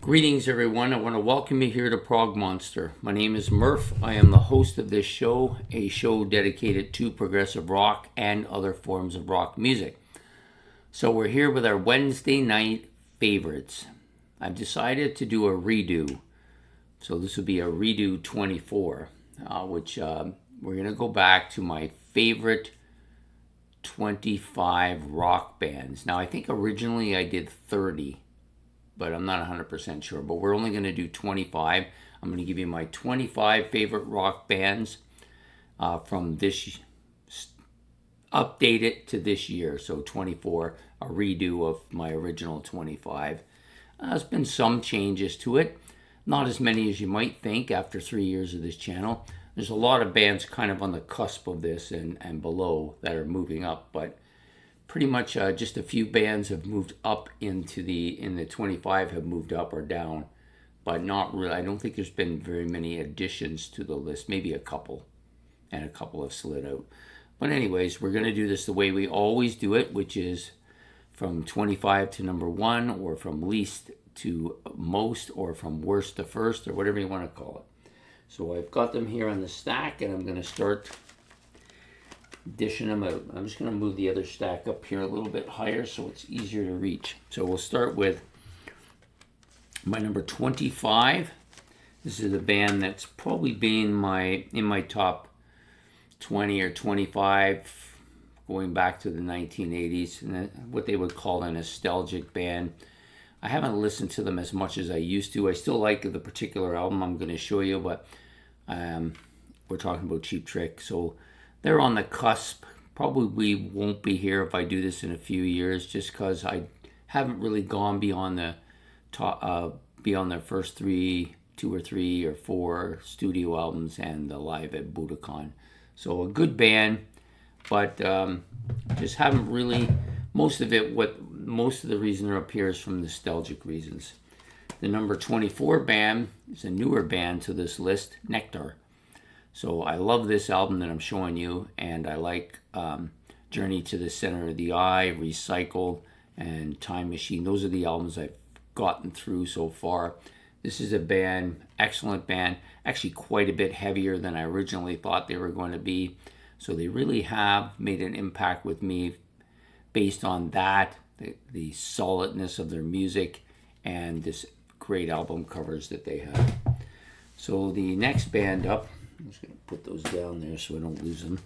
Greetings, everyone. I want to welcome you here to Prog Monster. My name is Murph. I am the host of this show, a show dedicated to progressive rock and other forms of rock music. So we're here with our Wednesday night favorites. I've decided to do a redo. So this will be a redo 24, which we're going to go back to my favorite 25 rock bands. Now, I think originally I did 30. But I'm not 100% sure. But we're only going to do 25. I'm going to give you my 25 favorite rock bands from this, update it to this year. So 24, a redo of my original 25. There's been some changes to it. Not as many as you might think after 3 years of this channel. There's a lot of bands kind of on the cusp of this and below that are moving up. But pretty much just a few bands have moved up in the 25 have moved up or down, but not really. I don't think there's been very many additions to the list. Maybe a couple, and a couple have slid out. But anyways, we're going to do this the way we always do it, which is from 25 to number 1, or from least to most, or from worst to first, or whatever you want to call it. So I've got them here on the stack, and I'm going to start dishing them out. I'm just going to move the other stack up here a little bit higher so it's easier to reach. So we'll start with my number 25. This is a band that's probably been in my top 20 or 25 going back to the 1980s, and what they would call a nostalgic band. I haven't listened to them as much as I used to. I still like the particular album I'm going to show you, but we're talking about Cheap Trick. So they're on the cusp. Probably won't be here if I do this in a few years, just because I haven't really gone beyond the beyond their first 2 or 3 or 4 studio albums and the live at Budokan. So a good band, but just haven't really. Most of the reason they're up here is from nostalgic reasons. The number 24 band is a newer band to this list, Nectar. So I love this album that I'm showing you, and I like Journey to the Center of the Eye, Recycle, and Time Machine. Those are the albums I've gotten through so far. This is a band, excellent band, actually quite a bit heavier than I originally thought they were going to be. So they really have made an impact with me based on that, the solidness of their music, and this great album covers that they have. So the next band up, I'm just going to put those down there so I don't lose them.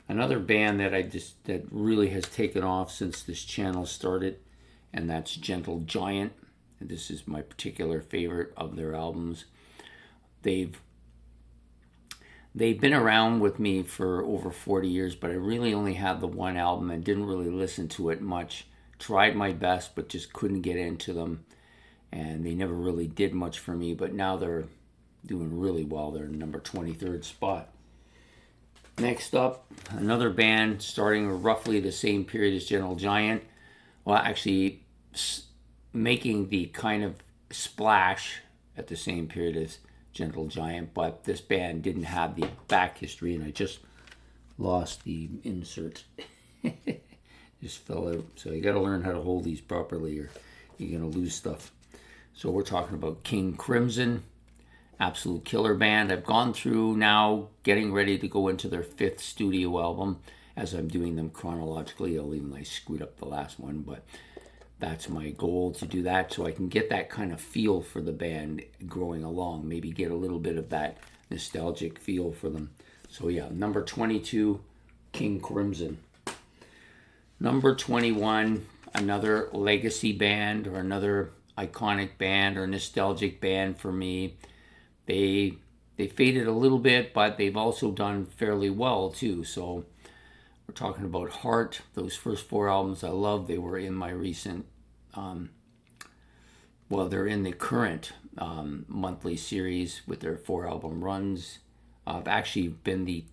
Another band that really has taken off since this channel started, and that's Gentle Giant. And this is my particular favorite of their albums. They've been around with me for over 40 years, but I really only had the one album and didn't really listen to it much. Tried my best, but just couldn't get into them, and they never really did much for me. But now they're doing really well. They're in number 23rd spot. Next up, another band starting roughly the same period as Gentle Giant. Well, actually making the kind of splash at the same period as Gentle Giant, but this band didn't have the back history, and I just lost the insert. Just fell out. So you got to learn how to hold these properly, or you're going to lose stuff. So we're talking about King Crimson. Absolute killer band. I've gone through now, getting ready to go into their 5th studio album. As I'm doing them chronologically, I screwed up the last one, but that's my goal, to do that so I can get that kind of feel for the band growing along. Maybe get a little bit of that nostalgic feel for them. So yeah, number 22, King Crimson. Number 21, another legacy band or another iconic band or nostalgic band for me. They faded a little bit, but they've also done fairly well too. So we're talking about Heart. Those first 4 albums I love. They were in my recent, they're in the current monthly series with their 4 album runs. I've actually been the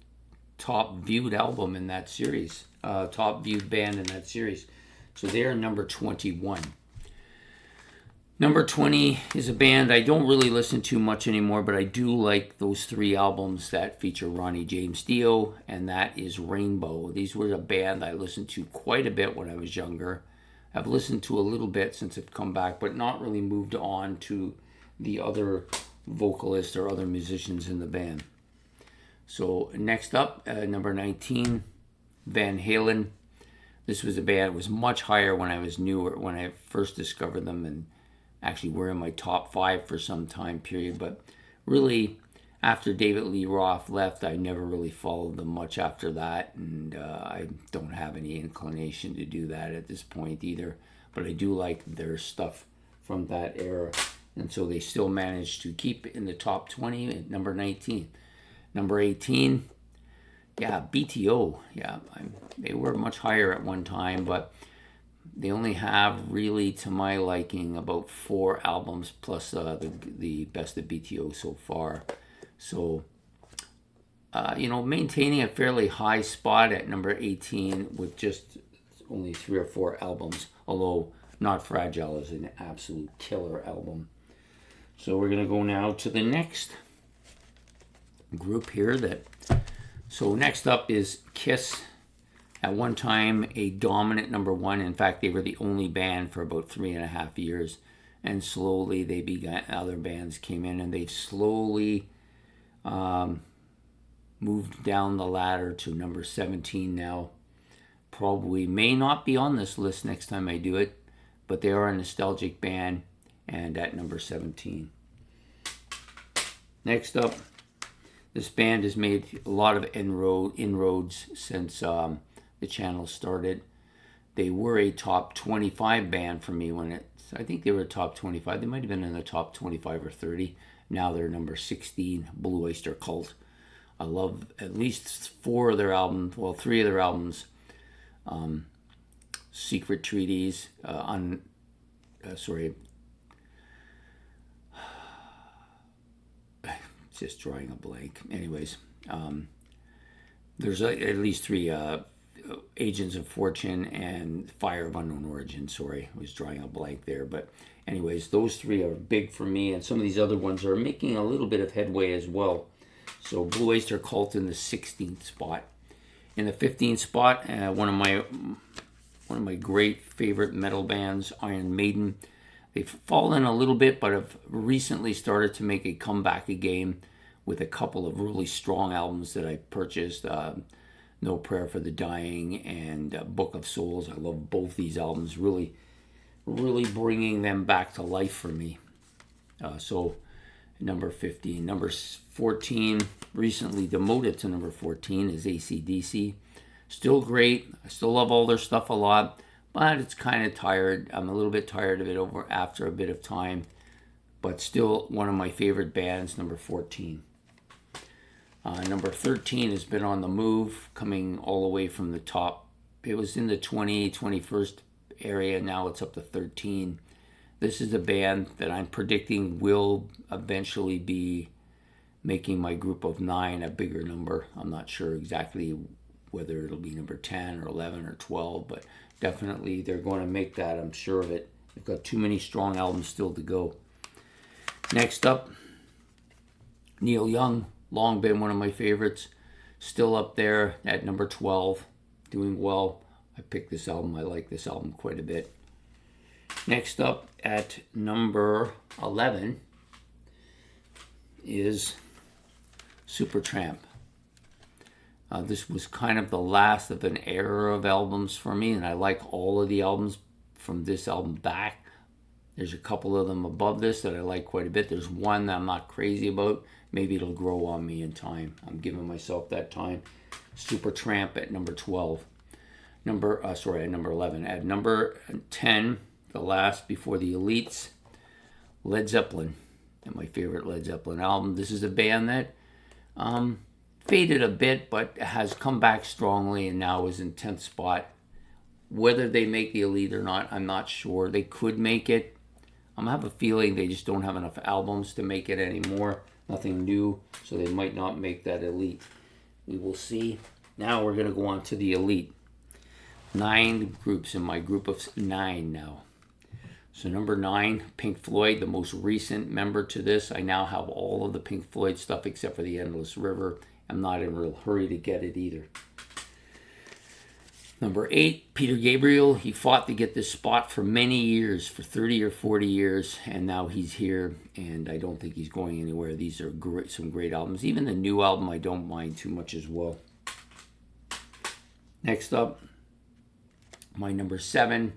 top viewed album in that series, top viewed band in that series. So they're number 21. Number 20 is a band I don't really listen to much anymore, but I do like those 3 albums that feature Ronnie James Dio, and that is Rainbow. These were a band I listened to quite a bit when I was younger. have listened to a little bit since it's come back, but not really moved on to the other vocalists or other musicians in the band. So next up, number 19, Van Halen. This was a band that was much higher when I was newer, when I first discovered them, and actually were in my top 5 for some time period. But really, after David Lee Roth left, I never really followed them much after that, and I don't have any inclination to do that at this point either. But I do like their stuff from that era, and so they still managed to keep in the top 20 at number 19. Number 18, yeah, BTO. Yeah, they were much higher at one time, but they only have, really, to my liking, about 4 albums plus the best of BTO so far. So, maintaining a fairly high spot at number 18 with just only 3 or 4 albums, although Not Fragile is an absolute killer album. So we're going to go now to the next group here. So next up is Kiss. At one time, a dominant number 1. In fact, they were the only band for about 3.5 years. And slowly other bands came in, and they've slowly moved down the ladder to number 17 now. Probably may not be on this list next time I do it, but they are a nostalgic band, and at number 17. Next up, this band has made a lot of inroads since the channel started. They were a top 25 band for me I think they were top 25. They might have been in the top 25 or 30. Now they're number 16, Blue Oyster Cult. I love at least 4 of their albums, 3 of their albums. Secret Treaties, just drawing a blank. Anyways, there's at least 3 Agents of Fortune and Fire of Unknown Origin. Sorry, I was drawing a blank there. But anyways, those 3 are big for me, and some of these other ones are making a little bit of headway as well. So Blue Oyster Cult in the 16th spot. In the 15th spot, one of my great favorite metal bands, Iron Maiden. They've fallen a little bit, but have recently started to make a comeback again with a couple of really strong albums that I purchased. No Prayer for the Dying and Book of Souls. I love both these albums, really, really bringing them back to life for me. So number 15. Number 14, recently demoted to number 14, is AC/DC. Still great. I still love all their stuff a lot, but it's kind of tired. I'm a little bit tired of it after a bit of time, but still one of my favorite bands, number 14. Number 13 has been on the move, coming all the way from the top. It was in the 21st area. Now it's up to 13. This is a band that I'm predicting will eventually be making my group of 9 a bigger number. I'm not sure exactly whether it'll be number 10 or 11 or 12, but definitely they're going to make that. I'm sure of it. They've got too many strong albums still to go. Next up, Neil Young. Long been one of my favorites. Still up there at number 12. Doing well. I picked this album. I like this album quite a bit. Next up at number 11 is Supertramp. This was kind of the last of an era of albums for me, and I like all of the albums from this album back. There's a couple of them above this that I like quite a bit. There's one that I'm not crazy about. Maybe it'll grow on me in time. I'm giving myself that time. Supertramp at number 12. At number 11. At number 10, the last before the Elites, Led Zeppelin. And my favorite Led Zeppelin album. This is a band that faded a bit, but has come back strongly and now is in 10th spot. Whether they make the Elite or not, I'm not sure. They could make it. I have a feeling they just don't have enough albums to make it anymore. Nothing new, so they might not make that Elite. We will see. Now we're going to go on to the Elite. 9 groups in my group of 9 now. So number 9, Pink Floyd, the most recent member to this. I now have all of the Pink Floyd stuff except for the Endless River. I'm not in a real hurry to get it either. Number 8, Peter Gabriel. He fought to get this spot for many years, for 30 or 40 years, and now he's here, and I don't think he's going anywhere. These are great, some great albums. Even the new album I don't mind too much as well. Next up, my number 7,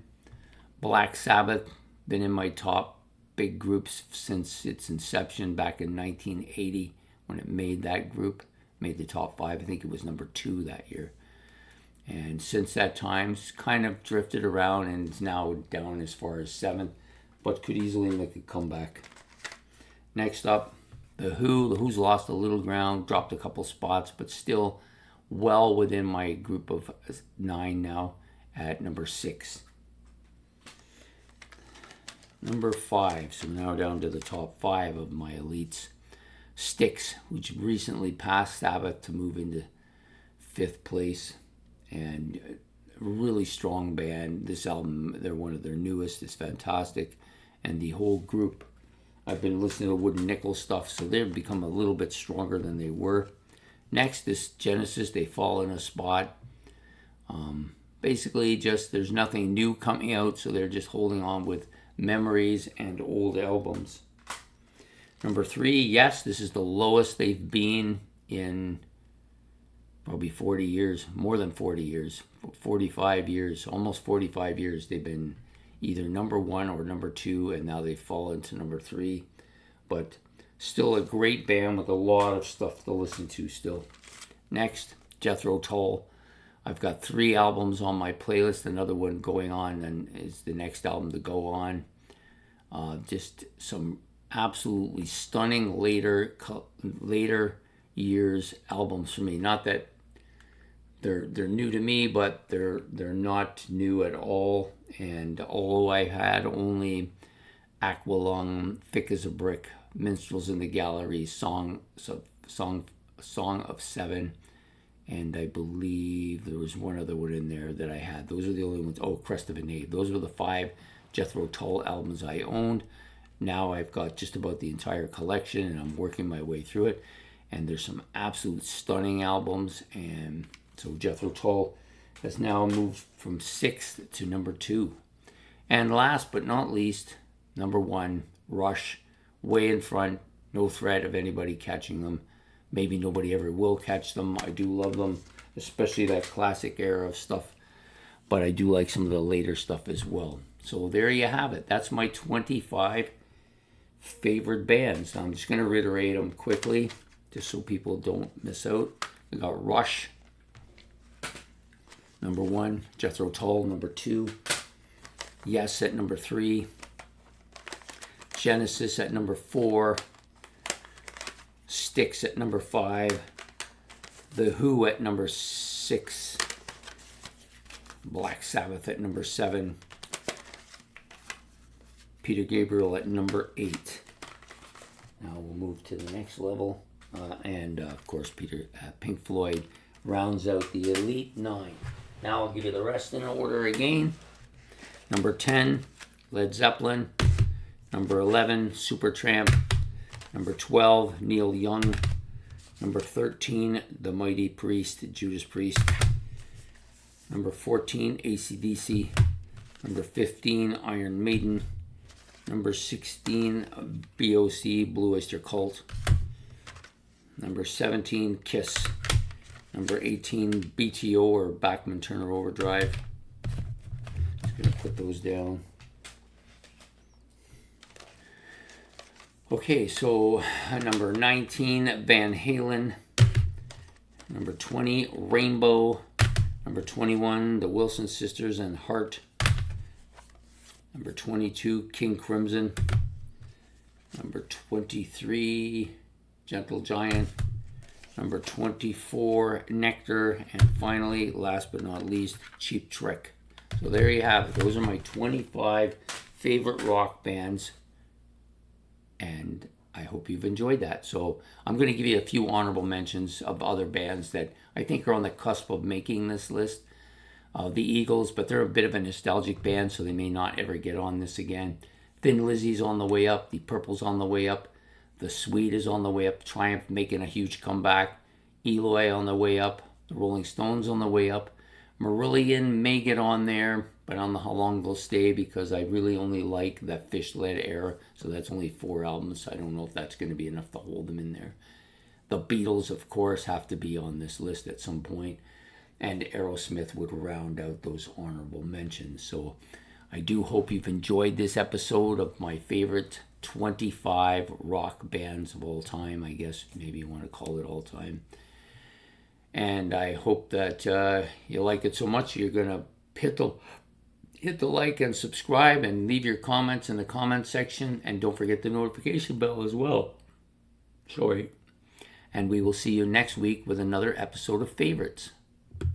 Black Sabbath. Been in my top big groups since its inception back in 1980 when it made that group. Made the top 5. I think it was number 2 that year. And since that time, it's kind of drifted around and is now down as far as 7th, but could easily make a comeback. Next up, The Who. The Who's lost a little ground, dropped a couple spots, but still well within my group of 9 now at number 6. Number 5, so now down to the top 5 of my elites. Styx, which recently passed Sabbath to move into 5th place. And a really strong band. This album, they're one of their newest. It's fantastic. And the whole group, I've been listening to Wooden Nickel stuff, so they've become a little bit stronger than they were. Next is Genesis. They fall in a spot. Basically, just there's nothing new coming out, so they're just holding on with memories and old albums. Number 3, yes, this is the lowest they've been in probably 40 years, more than 40 years, 45 years, almost 45 years. They've been either number 1 or number 2, and now they've fallen to number 3. But still a great band with a lot of stuff to listen to still. Next, Jethro Tull. I've got 3 albums on my playlist. Another one going on and is the next album to go on. Just some absolutely stunning later years albums for me. Not that they're new to me, but they're not new at all. And although I had only Aqualung, Thick as a Brick, Minstrels in the Gallery, Song of 7, and I believe there was one other one in there that I had. Those are the only ones. Oh, Crest of a Knave. Those were the 5 Jethro Tull albums I owned. Now I've got just about the entire collection, and I'm working my way through it. And there's some absolute stunning albums, and so Jethro Tull has now moved from 6th to number 2. And last but not least, number 1, Rush, way in front, no threat of anybody catching them. Maybe nobody ever will catch them. I do love them, especially that classic era of stuff, but I do like some of the later stuff as well. So there you have it. That's my 25 favorite bands. Now I'm just going to reiterate them quickly, just so people don't miss out. We got Rush, number 1. Jethro Tull, number 2. Yes at number 3. Genesis at number 4. Styx at number 5. The Who at number 6. Black Sabbath at number 7. Peter Gabriel at number 8. Now we'll move to the next level. And of course, Pink Floyd rounds out the Elite 9. Now I'll give you the rest in order again. Number 10, Led Zeppelin. Number 11, Supertramp. Number 12, Neil Young. Number 13, The Mighty Priest, Judas Priest. Number 14, AC/DC. Number 15, Iron Maiden. Number 16, BOC, Blue Oyster Cult. Number 17, Kiss. Number 18, BTO or Bachman Turner Overdrive. Just going to put those down. Okay, so number 19, Van Halen. Number 20, Rainbow. Number 21, the Wilson Sisters and Heart. Number 22, King Crimson. Number 23, Gentle Giant. Number 24, Nectar. And finally, last but not least, Cheap Trick. So there you have it. Those are my 25 favorite rock bands. And I hope you've enjoyed that. So I'm going to give you a few honorable mentions of other bands that I think are on the cusp of making this list. The Eagles, but they're a bit of a nostalgic band, so they may not ever get on this again. Thin Lizzy's on the way up. The Purple's on the way up. The Sweet is on the way up. Triumph making a huge comeback. Eloy on the way up. The Rolling Stones on the way up. Marillion may get on there, but I don't know how long they'll stay because I really only like that Fish-Led Air. So that's only 4 albums. So I don't know if that's going to be enough to hold them in there. The Beatles, of course, have to be on this list at some point. And Aerosmith would round out those honorable mentions. So I do hope you've enjoyed this episode of my favorite 25 rock bands of all time. I guess maybe you want to call it all time. And I hope that you like it so much you're going to hit the like and subscribe and leave your comments in the comment section. And don't forget the notification bell as well. Sorry. And we will see you next week with another episode of Favorites.